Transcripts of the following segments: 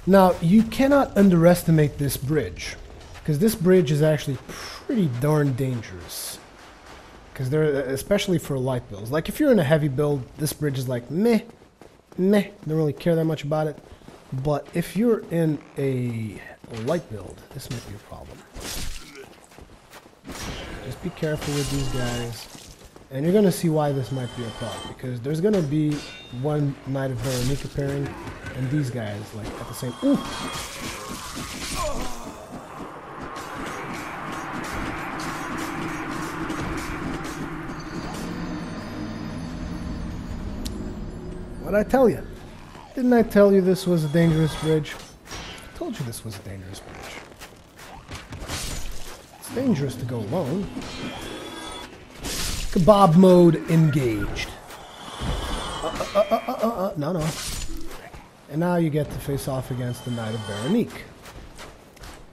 Now, you cannot underestimate this bridge, because this bridge is actually pretty darn dangerous. Because they're, especially for light builds. Like, if you're in a heavy build, this bridge is like, meh, don't really care that much about it. But if you're in a light build, this might be a problem. Just be careful with these guys. And you're going to see why this might be a problem. Because there's going to be one Knight of Veronique appearing, and these guys, like, at the same... Ooh! What'd I tell you? Didn't I tell you this was a dangerous bridge? I told you this was a dangerous bridge. It's dangerous to go alone. Kebab mode engaged. No. And now you get to face off against the Knight of Veronique.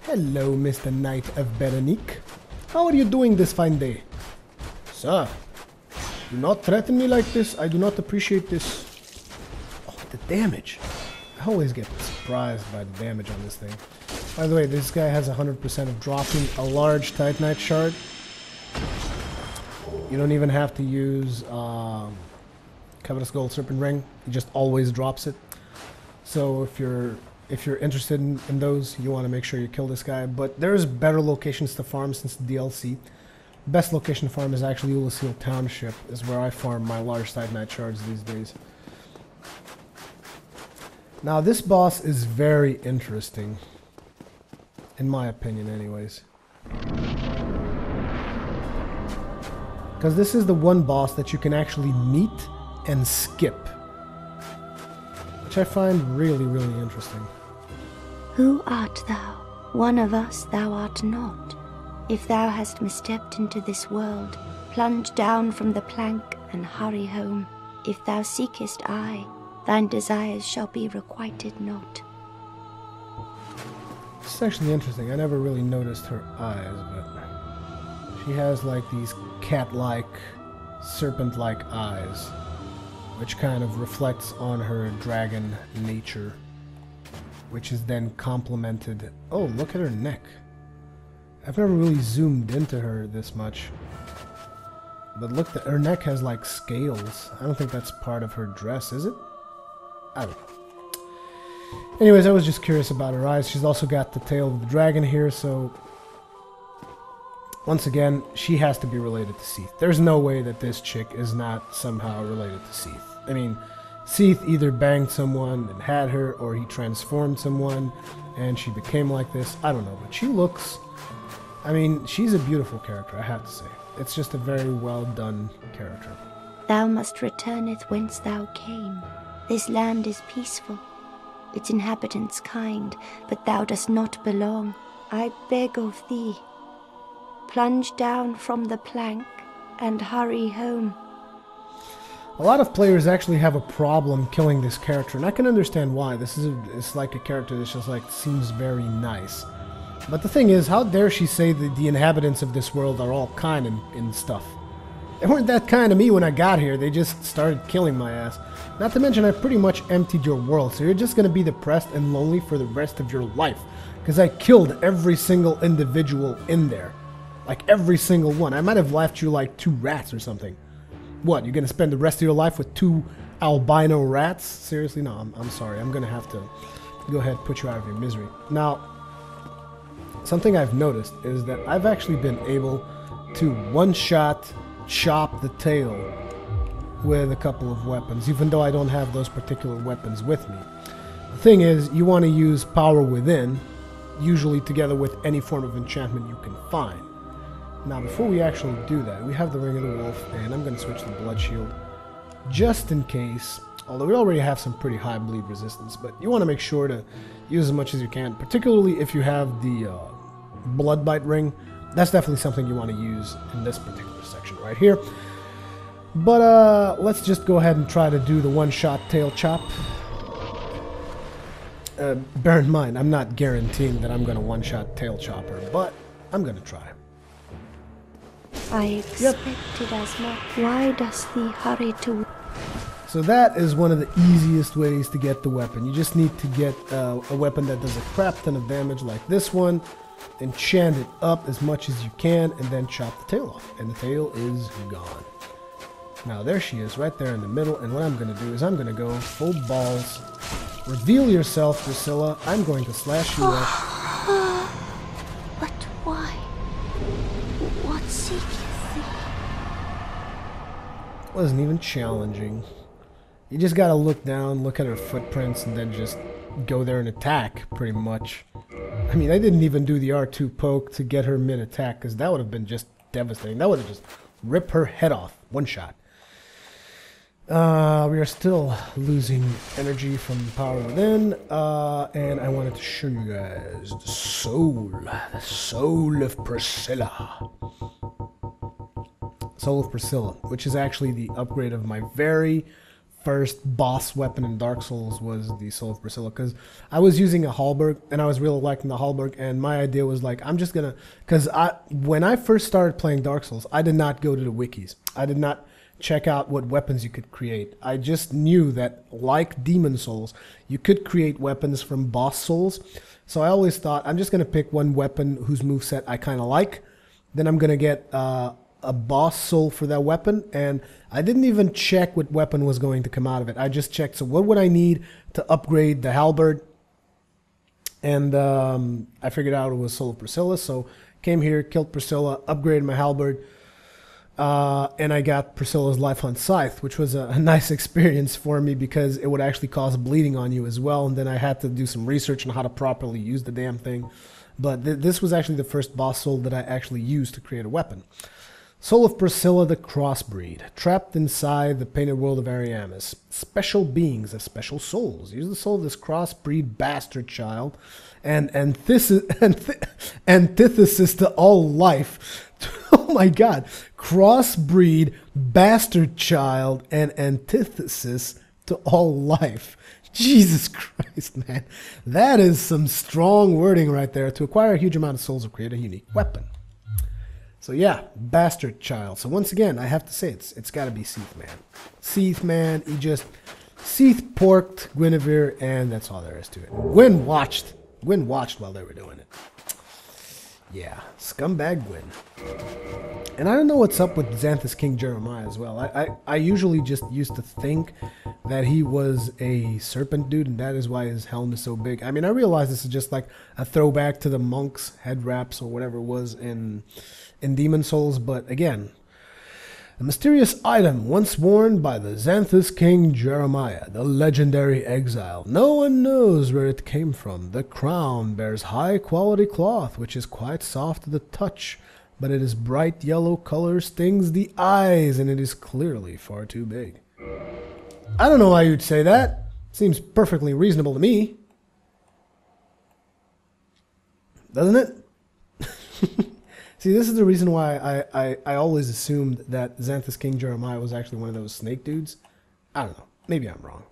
Hello, Mr. Knight of Veronique. How are you doing this fine day? Sir, do not threaten me like this. I do not appreciate this. Oh, the damage. I always get surprised by the damage on this thing. By the way, this guy has 100% of dropping a large Titanite shard. You don't even have to use Covetous Gold Serpent Ring. He just always drops it. So if you're interested in those, you want to make sure you kill this guy. But there's better locations to farm since the DLC. Best location to farm is actually Ulasil Township, is where I farm my large Titanite shards these days. Now this boss is very interesting, in my opinion anyways. Because this is the one boss that you can actually meet and skip. Which I find really, really interesting. Who art thou? One of us thou art not. If thou hast misstepped into this world, plunge down from the plank and hurry home. If thou seekest I, thine desires shall be requited not. This is actually interesting. I never really noticed her eyes, but she has like these cat-like, serpent-like eyes, which kind of reflects on her dragon nature, which is then complemented. Oh, look at her neck. I've never really zoomed into her this much, but look, her neck has like scales. I don't think that's part of her dress, is it? I don't know. Anyways, I was just curious about her eyes. She's also got the tail of the dragon here, so once again, she has to be related to Seath. There's no way that this chick is not somehow related to Seath. I mean, Seath either banged someone and had her, or he transformed someone and she became like this. I don't know, but she looks... I mean, she's a beautiful character, I have to say. It's just a very well done character. Thou must returneth whence thou came. This land is peaceful, its inhabitants kind, but thou dost not belong. I beg of thee, plunge down from the plank and hurry home. A lot of players actually have a problem killing this character, and I can understand why. It's like a character that just like seems very nice. But the thing is, how dare she say that the inhabitants of this world are all kind and stuff? They weren't that kind to me when I got here. They just started killing my ass. Not to mention, I pretty much emptied your world, so you're just gonna be depressed and lonely for the rest of your life. Because I killed every single individual in there. Like, every single one. I might have left you like 2 rats or something. What, you're gonna spend the rest of your life with 2 albino rats? Seriously? No, I'm sorry. I'm gonna have to go ahead and put you out of your misery. Now, something I've noticed is that I've actually been able to one-shot chop the tail with a couple of weapons, even though I don't have those particular weapons with me. The thing is, you want to use Power Within, usually together with any form of enchantment you can find. Now, before we actually do that, we have the Ring of the Wolf, and I'm going to switch to the Blood Shield, just in case, although we already have some pretty high bleed resistance, but you want to make sure to use as much as you can, particularly if you have the Blood Bite Ring. That's definitely something you want to use in this particular section right here. But let's just go ahead and try to do the one-shot tail chop. Bear in mind, I'm not guaranteeing that I'm going to one-shot tail chop her, but I'm going to try. I expected as much. Why dost thee hurry to... So that is one of the easiest ways to get the weapon. You just need to get a weapon that does a crap ton of damage like this one, enchant it up as much as you can, and then chop the tail off. And the tail is gone. Now there she is, right there in the middle, and what I'm going to do is I'm going to go full balls. Reveal yourself, Priscilla. I'm going to slash you up. But why? What seeketh thee? Wasn't even challenging. You just gotta look down, look at her footprints, and then just go there and attack, pretty much. I mean, I didn't even do the R2 poke to get her mid-attack, because that would have been just devastating. That would have just ripped her head off. One shot. We are still losing energy from Power Within, and I wanted to show you guys the soul of Priscilla. Soul of Priscilla, which is actually the upgrade of my very first boss weapon in Dark Souls, was the Soul of Priscilla, because I was using a halberd, and I was really liking the halberd, and my idea was like, I'm just gonna, because when I first started playing Dark Souls, I did not go to the wikis. I did not check out what weapons you could create. I just knew that, like Demon Souls, you could create weapons from boss souls. So I always thought, I'm just going to pick one weapon whose moveset I kind of like. Then I'm going to get a boss soul for that weapon. And I didn't even check what weapon was going to come out of it. I just checked, so what would I need to upgrade the halberd? And I figured out it was Soul of Priscilla. So came here, killed Priscilla, upgraded my halberd. And I got Priscilla's Life Hunt Scythe, which was a nice experience for me because it would actually cause bleeding on you as well. And then I had to do some research on how to properly use the damn thing. But this was actually the first boss soul that I actually used to create a weapon. Soul of Priscilla the Crossbreed. Trapped inside the painted world of Ariamis. Special beings have special souls. Use the soul of this crossbreed bastard child and antithesis to all life. Oh my god. Crossbreed, bastard child, and antithesis to all life. Jesus Christ, man. That is some strong wording right there. To acquire a huge amount of souls or create a unique weapon. So yeah, bastard child. So once again, I have to say it's got to be Seath Man. Seath Man, he just Seath porked Guinevere, and that's all there is to it. Gwyn watched while they were doing it. Yeah, scumbag Gwyn. And I don't know what's up with Xanthus King Jeremiah as well. I usually just used to think that he was a serpent dude, and that is why his helm is so big. I mean, I realize this is just like a throwback to the monks' head wraps or whatever it was in Demon Souls, but again, a mysterious item once worn by the Xanthus King Jeremiah, the legendary exile. No one knows where it came from. The crown bears high-quality cloth, which is quite soft to the touch, but its bright yellow color stings the eyes, and it is clearly far too big. I don't know why you'd say that. Seems perfectly reasonable to me. Doesn't it? See, this is the reason why I always assumed that Xanthus King Jeremiah was actually one of those snake dudes. I don't know. Maybe I'm wrong.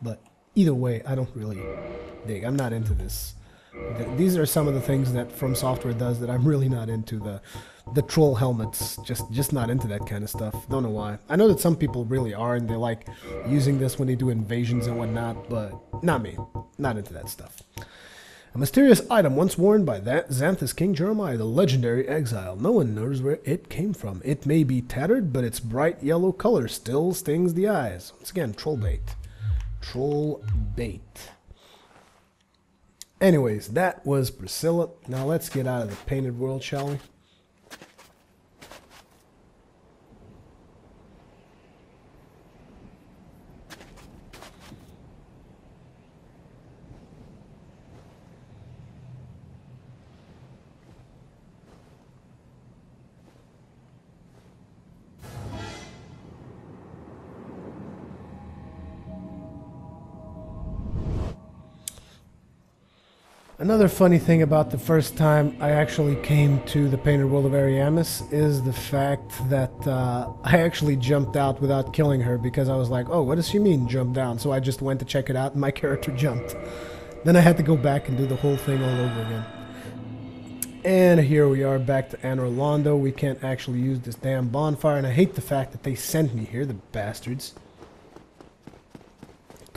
But either way, I don't really dig. I'm not into this. These are some of the things that From Software does that I'm really not into. The troll helmets, just not into that kind of stuff. Don't know why. I know that some people really are, and they like using this when they do invasions and whatnot, but not me. Not into that stuff. A mysterious item once worn by that Xanthus King Jeremiah, the legendary exile. No one knows where it came from. It may be tattered, but its bright yellow color still stings the eyes. Once again, troll bait. Troll bait. Anyways, that was Priscilla. Now let's get out of the painted world, shall we? Another funny thing about the first time I actually came to the painted world of Ariamis is the fact that I actually jumped out without killing her because I was like, oh, what does she mean jump down? So I just went to check it out and my character jumped. Then I had to go back and do the whole thing all over again. And here we are back to Anor Londo. We can't actually use this damn bonfire, and I hate the fact that they sent me here, the bastards.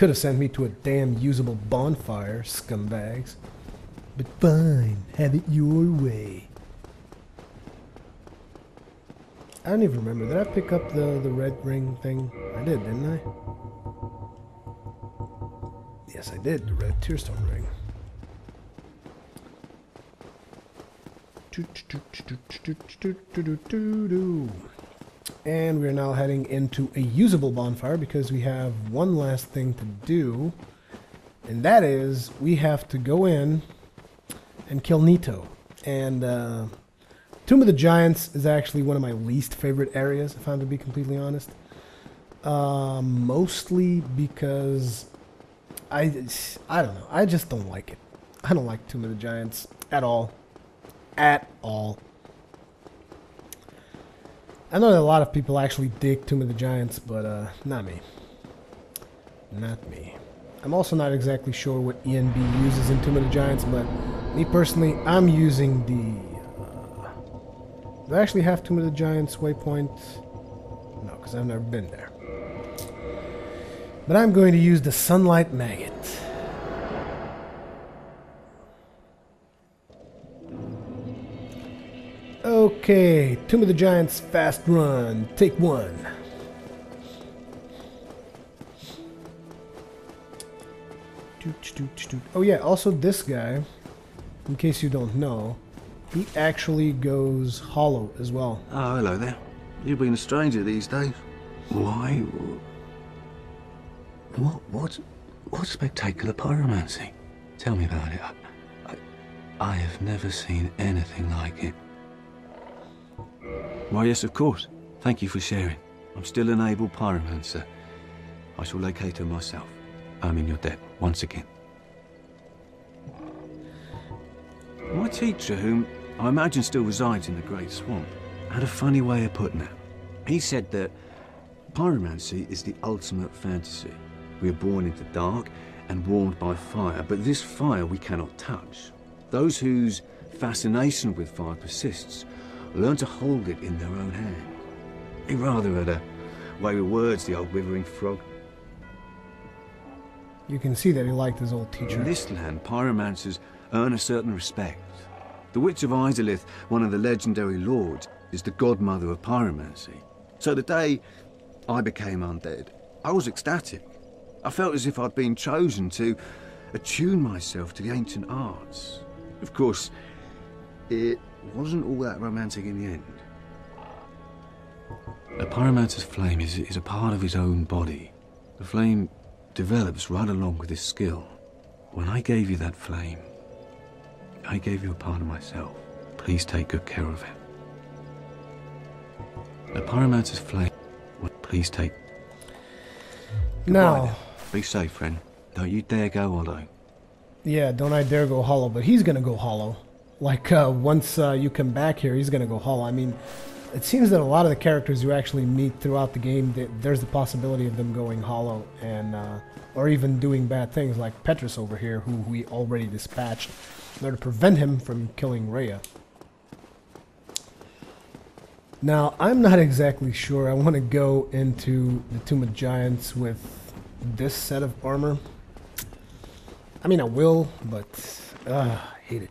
Could have sent me to a damn usable bonfire, scumbags. But fine, have it your way. I don't even remember. Did I pick up the red ring thing? I did, didn't I? Yes, I did. The red tearstone ring. And we're now heading into a usable bonfire because we have one last thing to do. And that is, we have to go in and kill Nito. And Tomb of the Giants is actually one of my least favorite areas, if I'm to be completely honest. Mostly because I don't know. I just don't like it. I don't like Tomb of the Giants at all. At all. I know that a lot of people actually dig Tomb of the Giants, but not me. Not me. I'm also not exactly sure what ENB uses in Tomb of the Giants, but me personally, I'm using the... do I actually have Tomb of the Giants waypoint? No, because I've never been there. But I'm going to use the Sunlight Maggot. Okay, Tomb of the Giants fast run, take one. Oh yeah, also this guy, in case you don't know, he actually goes hollow as well. Oh, hello there. You've been a stranger these days. Why? What spectacular pyromancy? Tell me about it. I have never seen anything like it. Why, yes, of course. Thank you for sharing. I'm still an able pyromancer. I shall locate her myself. I'm in your debt, once again. My teacher, whom I imagine still resides in the Great Swamp, had a funny way of putting it. He said that pyromancy is the ultimate fantasy. We are born into dark and warmed by fire, but this fire we cannot touch. Those whose fascination with fire persists learn to hold it in their own hand. He rather had a way with words, the old withering frog. You can see that he liked his old teacher. In this land, pyromancers earn a certain respect. The Witch of Izalith, one of the legendary lords, is the godmother of pyromancy. So the day I became undead, I was ecstatic. I felt as if I'd been chosen to attune myself to the ancient arts. Of course, it wasn't all that romantic in the end. A pyromancer's flame is a part of his own body. The flame develops right along with his skill. When I gave you that flame, I gave you a part of myself. Please take good care of it. A pyromancer's flame, please take... Now... Be safe, friend. Don't you dare go hollow. Yeah, don't I dare go hollow, but he's gonna go hollow. Like, once you come back here, he's gonna go hollow. I mean, it seems that a lot of the characters you actually meet throughout the game, there's the possibility of them going hollow, and or even doing bad things, like Petrus over here, who we already dispatched in order to prevent him from killing Rhea. Now, I'm not exactly sure I want to go into the Tomb of Giants with this set of armor. I mean, I will, but I hate it.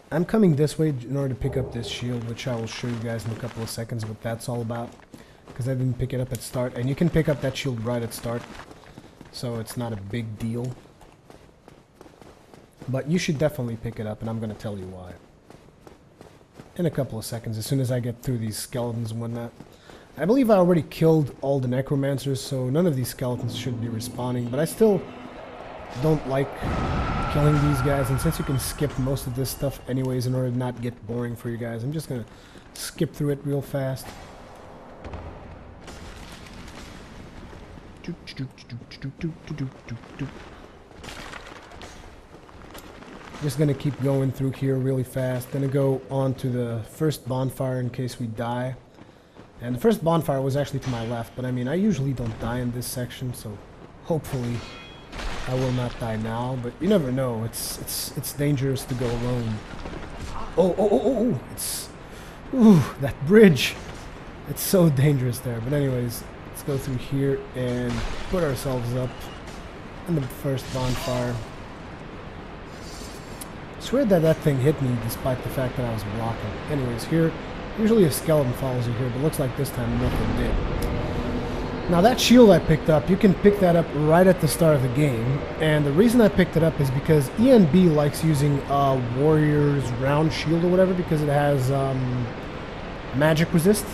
I'm coming this way in order to pick up this shield, which I will show you guys in a couple of seconds what that's all about, because I didn't pick it up at start, and you can pick up that shield right at start, so it's not a big deal. But you should definitely pick it up, and I'm going to tell you why in a couple of seconds, as soon as I get through these skeletons and whatnot. I believe I already killed all the necromancers, so none of these skeletons should be respawning, but I still don't like killing these guys, and since you can skip most of this stuff anyways in order to not get boring for you guys, I'm just gonna skip through it real fast. Just gonna keep going through here really fast. Gonna go on to the first bonfire in case we die. And the first bonfire was actually to my left, but I mean, I usually don't die in this section, so hopefully I will not die now, but you never know. It's dangerous to go alone. Oh, it's... Ooh, that bridge. It's so dangerous there. But anyways, let's go through here and put ourselves up in the first bonfire. I swear that that thing hit me despite the fact that I was blocking. Anyways, here, usually a skeleton follows you here, but looks like this time nothing did. Now that shield I picked up, you can pick that up right at the start of the game, and the reason I picked it up is because ENB likes using Warrior's round shield or whatever because it has magic resist.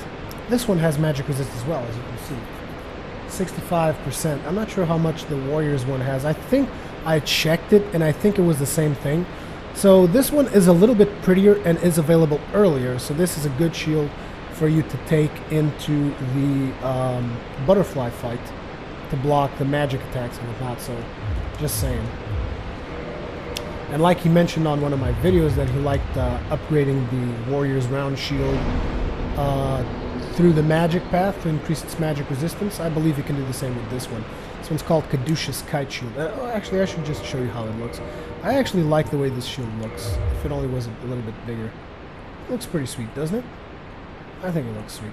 This one has magic resist as well, as you can see. 65%. I'm not sure how much the Warrior's one has. I think I checked it, and I think it was the same thing. So this one is a little bit prettier and is available earlier, so this is a good shield for you to take into the butterfly fight to block the magic attacks and whatnot, so just saying. And like he mentioned on one of my videos that he liked upgrading the Warrior's round shield through the magic path to increase its magic resistance. I believe you can do the same with this one. This one's called Caduceus Kite Shield. Actually, I should just show you how it looks. I actually like the way this shield looks, if it only was a little bit bigger. It looks pretty sweet, doesn't it? I think it looks sweet.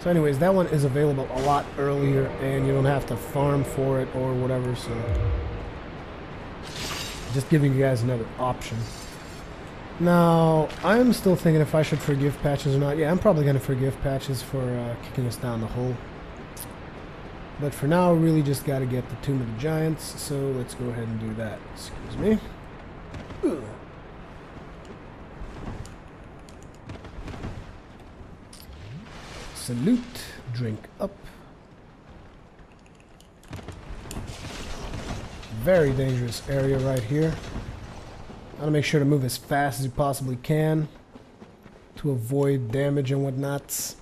So anyways, that one is available a lot earlier, and you don't have to farm for it or whatever, so just giving you guys another option. Now, I'm still thinking if I should forgive Patches or not. Yeah, I'm probably going to forgive Patches for kicking us down the hole. But for now, we really just got to get the Tomb of the Giants, so let's go ahead and do that. Excuse me. Ugh. Salute, drink up. Very dangerous area right here. Gotta make sure to move as fast as you possibly can to avoid damage and whatnot.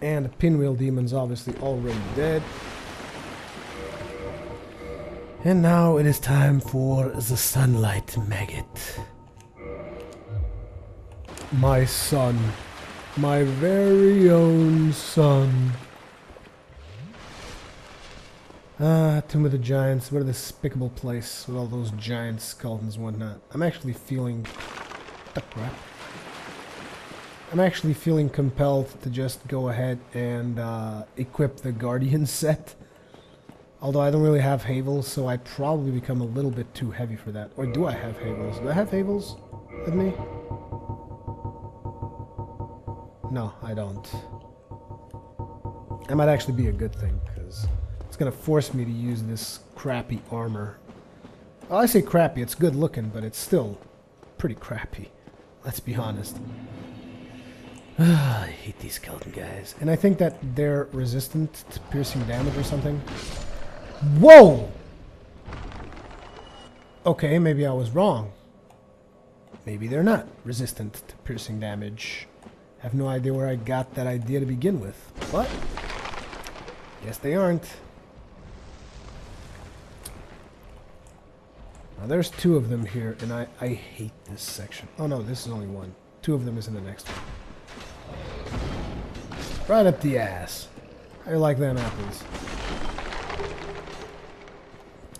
And the pinwheel demon's obviously already dead. And now it is time for the sunlight maggot. My son. My very own son. Tomb of the Giants. What a despicable place with all those giant skeletons and whatnot. I'm actually feeling... What the crap? I'm actually feeling compelled to just go ahead and equip the Guardian set. Although I don't really have Havels, so I probably become a little bit too heavy for that. Or do I have Havels? Do I have Havels with me? No, I don't. That might actually be a good thing, because it's going to force me to use this crappy armor. Well, I say crappy, it's good looking, but it's still pretty crappy. Let's be honest. I hate these skeleton guys. And I think that they're resistant to piercing damage or something. Whoa! Okay, maybe I was wrong. Maybe they're not resistant to piercing damage. I have no idea where I got that idea to begin with. But, guess they aren't. Now there's two of them here, and I hate this section. Oh no, this is only one. Two of them is in the next one. Right up the ass. How you like them apples?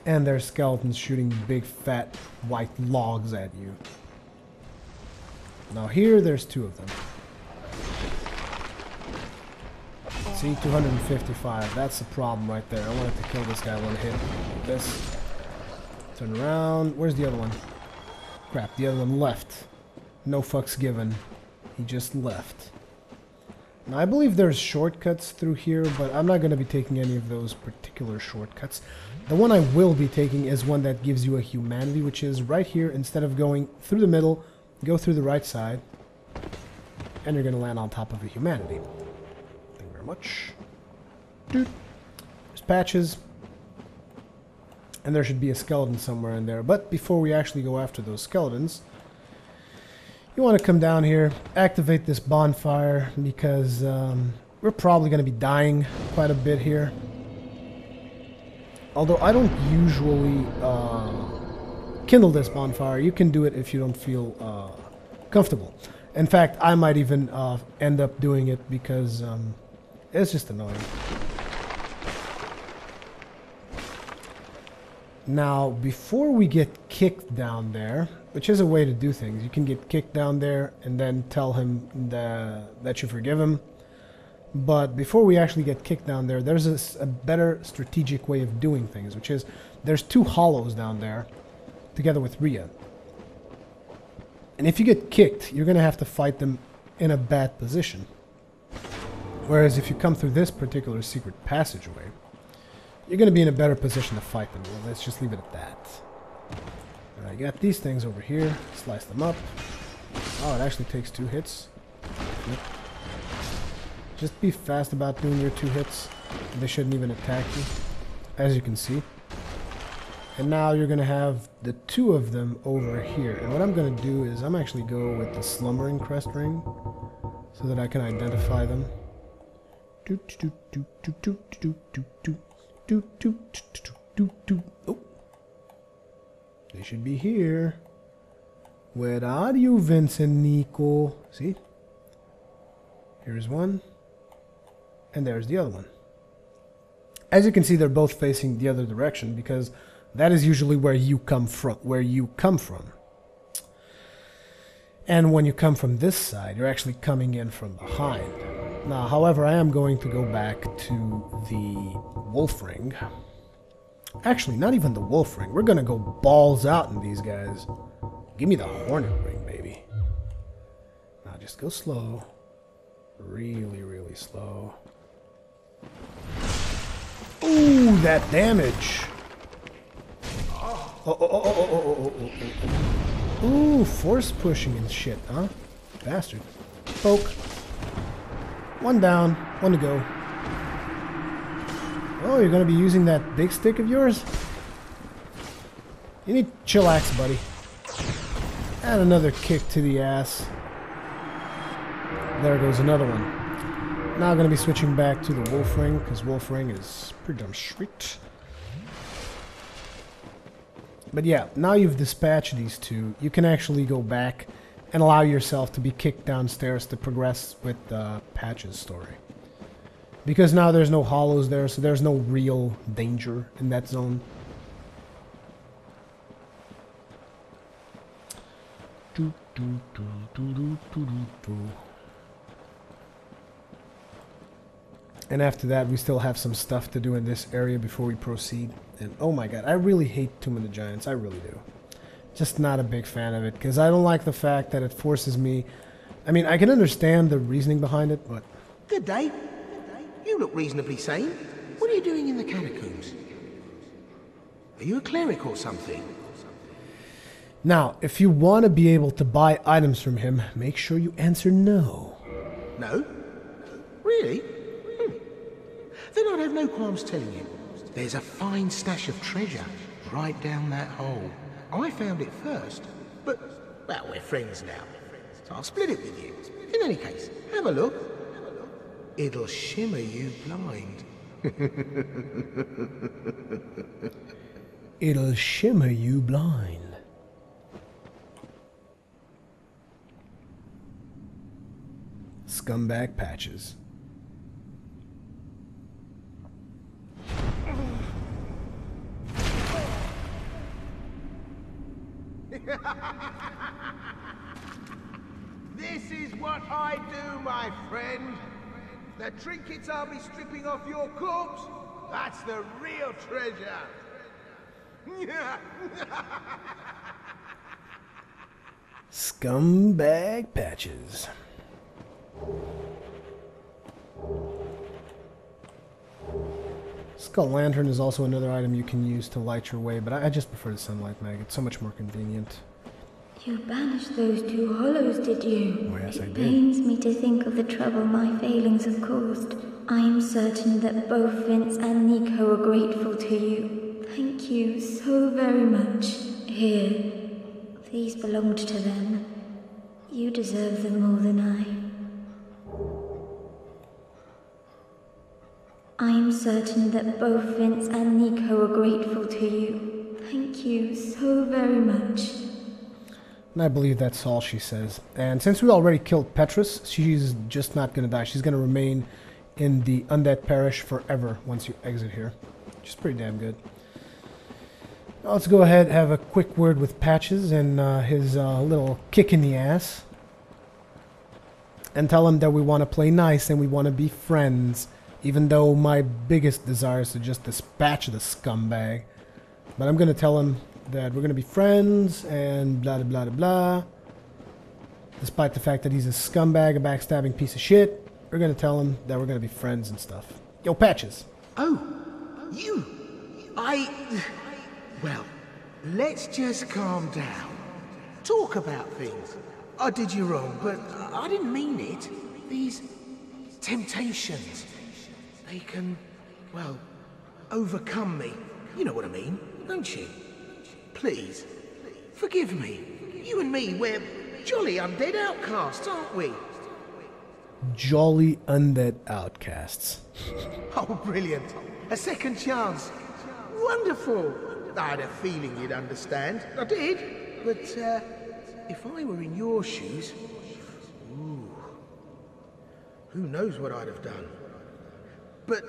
And there's skeletons shooting big fat white logs at you. Now here, there's two of them. See, 255. That's the problem right there. I wanted to kill this guy one hit. This. Turn around. Where's the other one? Crap, the other one left. No fucks given. He just left. Now, I believe there's shortcuts through here, but I'm not going to be taking any of those particular shortcuts. The one I will be taking is one that gives you a humanity, which is right here. Instead of going through the middle, go through the right side, and you're going to land on top of a humanity. Thank you very much. Dude. There's Patches. And there should be a skeleton somewhere in there. But before we actually go after those skeletons, you want to come down here, activate this bonfire, because we're probably going to be dying quite a bit here. Although I don't usually kindle this bonfire. You can do it if you don't feel comfortable. In fact, I might even end up doing it because it's just annoying. Now, before we get kicked down there, which is a way to do things, you can get kicked down there and then tell him that you forgive him. But before we actually get kicked down there, there's a better strategic way of doing things, which is there's 2 hollows down there together with Rhea. And if you get kicked, you're going to have to fight them in a bad position. Whereas if you come through this particular secret passageway, you're going to be in a better position to fight them. Well, let's just leave it at that. Alright, you got these things over here. Slice them up. Oh, it actually takes 2 hits. Yep. Just be fast about doing your 2 hits. They shouldn't even attack you, as you can see. And now you're going to have the 2 of them over here. And what I'm going to do is I'm actually go with the Slumbering Crest Ring so that I can identify them. Oh. They should be here. Where are you, Vince and Nico? See? Here's one. And there's the other one. As you can see, they're both facing the other direction because that is usually where you come from. And when you come from this side, you're actually coming in from behind. Now, however, I am going to go back to the Wolf Ring. Actually, not even the Wolf Ring. We're going to go balls out in these guys. Give me the Hornet Ring, baby. Now, just go slow. Really, really slow. Ooh, that damage. Ooh, force pushing and shit, huh? Bastard. Poke. 1 down, 1 to go. Oh, you're gonna be using that big stick of yours? You need chillax, buddy. And another kick to the ass. There goes another one. Now I'm gonna be switching back to the Wolf Ring, because Wolf Ring is pretty damn sweet. But yeah, now you've dispatched these 2, you can actually go back and allow yourself to be kicked downstairs to progress with Patches' story. Because now there's no hollows there, so there's no real danger in that zone. And after that, we still have some stuff to do in this area before we proceed. And oh my god, I really hate Tomb of the Giants, I really do. Just not a big fan of it, because I don't like the fact that it forces me... I mean, I can understand the reasoning behind it, but... Good day. You look reasonably sane. What are you doing in the catacombs? Are you a cleric or something? Now, if you want to be able to buy items from him, make sure you answer no. No? Really? Then I'd have no qualms telling you. There's a fine stash of treasure right down that hole. I found it first, but, well, we're friends now, so I'll split it with you. In any case, have a look. It'll shimmer you blind. It'll shimmer you blind. Scumbag Patches. This is what I do, my friend. The trinkets I'll be stripping off your corpse, that's the real treasure. Scumbag Patches. Skull Lantern is also another item you can use to light your way, but I just prefer the Sunlight Mag. It's so much more convenient. You banished those 2 hollows, did you? Oh, yes, I did. It pains me to think of the trouble my failings have caused. I am certain that both Vince and Nico are grateful to you. Thank you so very much. Here, these belonged to them. You deserve them more than I am certain that both Vince and Nico are grateful to you. Thank you so very much. And I believe that's all she says. And since we already killed Petrus, she's just not going to die. She's going to remain in the Undead Parish forever once you exit here. Which is pretty damn good. Let's go ahead and have a quick word with Patches and his little kick in the ass. And tell him that we want to play nice and we want to be friends. Even though my biggest desire is to just dispatch the scumbag. But I'm going to tell him that we're going to be friends and blah blah blah blah. Despite the fact that he's a scumbag, a backstabbing piece of shit, we're going to tell him that we're going to be friends and stuff. Yo, Patches. Oh, you. Well, let's just calm down. Talk about things. I did you wrong, but I didn't mean it. These temptations, they can, well, overcome me. You know what I mean, don't you? Please, forgive me. You and me, we're jolly undead outcasts, aren't we? Jolly undead outcasts. Oh, brilliant. A second chance. Wonderful. I had a feeling you'd understand. I did. But, if I were in your shoes... Ooh, who knows what I'd have done. But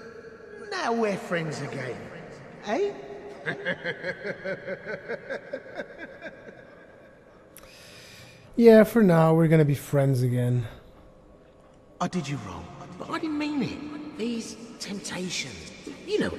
now we're friends again. Eh? Yeah, for now, we're gonna be friends again. I did you wrong, but I didn't mean it. These temptations, you know,